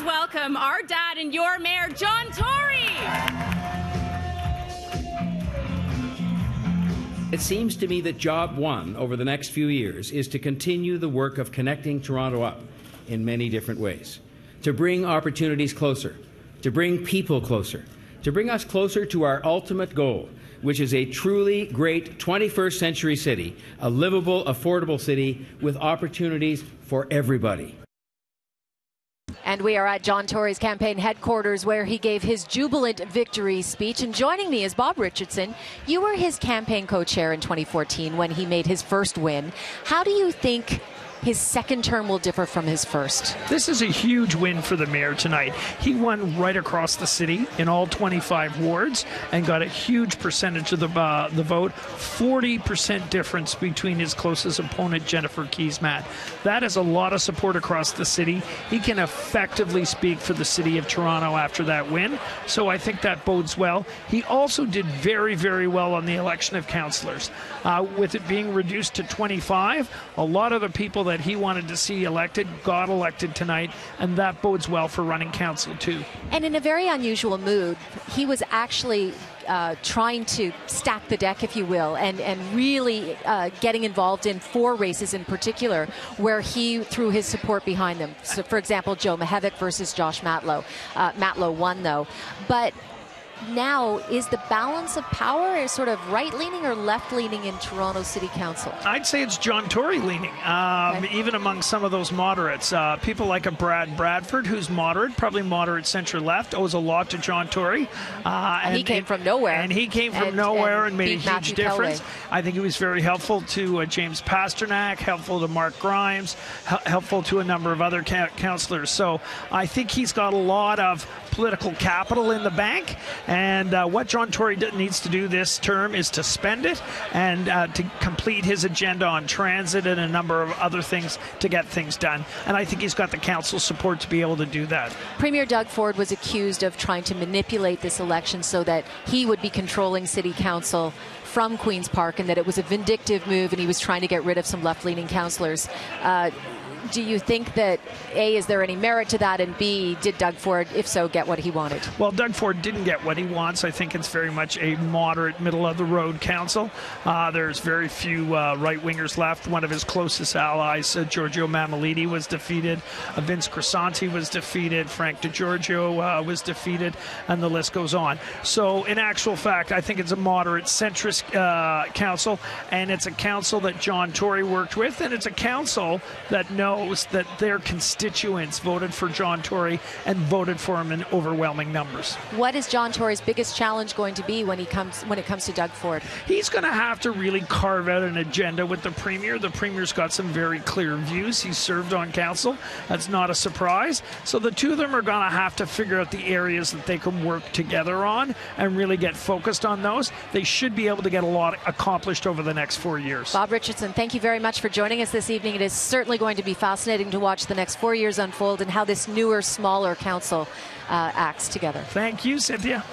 welcome our dad and your mayor, John Tory. It seems to me that job one over the next few years is to continue the work of connecting Toronto up in many different ways, to bring opportunities closer, to bring people closer, to bring us closer to our ultimate goal, which is a truly great 21st century city, a livable, affordable city with opportunities for everybody. And we are at John Tory's campaign headquarters where he gave his jubilant victory speech. And joining me is Bob Richardson. You were his campaign co-chair in 2014 when he made his first win. How do you think his second term will differ from his first? This is a huge win for the mayor tonight. He won right across the city in all 25 wards and got a huge percentage of the vote, 40% difference between his closest opponent, Jennifer Keesmaat. That is a lot of support across the city. He can effectively speak for the city of Toronto after that win, so I think that bodes well. He also did very, very well on the election of councillors. With it being reduced to 25, a lot of the people that he wanted to see elected got elected tonight, and that bodes well for running council too. And in a very unusual mood, he was actually trying to stack the deck, if you will, and really getting involved in 4 races in particular where he threw his support behind them. So, for example, Joe Mihevc versus Josh Matlow. Matlow won, though. But now, is the balance of power sort of right-leaning or left-leaning in Toronto City Council? I'd say it's John Tory leaning, even among some of those moderates. People like a Brad Bradford, who's moderate, probably moderate center-left, owes a lot to John Tory. And he came from nowhere. And he came from nowhere and made a huge difference. I think he was very helpful to James Pasternak, helpful to Mark Grimes, helpful to a number of other councillors. So I think he's got a lot of political capital in the bank. And what John Tory needs to do this term is to spend it and to complete his agenda on transit and a number of other things to get things done. And I think he's got the council support to be able to do that. Premier Doug Ford was accused of trying to manipulate this election so that he would be controlling City Council from Queen's Park, and that it was a vindictive move and he was trying to get rid of some left-leaning councillors. Do you think that, A, is there any merit to that, and B, did Doug Ford, if so, get what he wanted? Well, Doug Ford didn't get what he wants. I think it's very much a moderate, middle-of-the-road council. There's very few right-wingers left. One of his closest allies, Giorgio Mammoliti, was defeated. Vince Crisanti was defeated. Frank DiGiorgio was defeated, and the list goes on. So, in actual fact, I think it's a moderate, centrist council, and it's a council that John Tory worked with, and it's a council that knows that their constituents voted for John Tory and voted for him in overwhelming numbers. What is John Tory's biggest challenge going to be when it comes to Doug Ford? He's going to have to really carve out an agenda with the Premier. The Premier's got some very clear views. He's served on council. That's not a surprise. So the two of them are going to have to figure out the areas that they can work together on and really get focused on those. They should be able to get a lot accomplished over the next 4 years. Bob Richardson, thank you very much for joining us this evening. It is certainly going to be fascinating to watch the next 4 years unfold and how this newer, smaller council acts together. Thank you, Cynthia.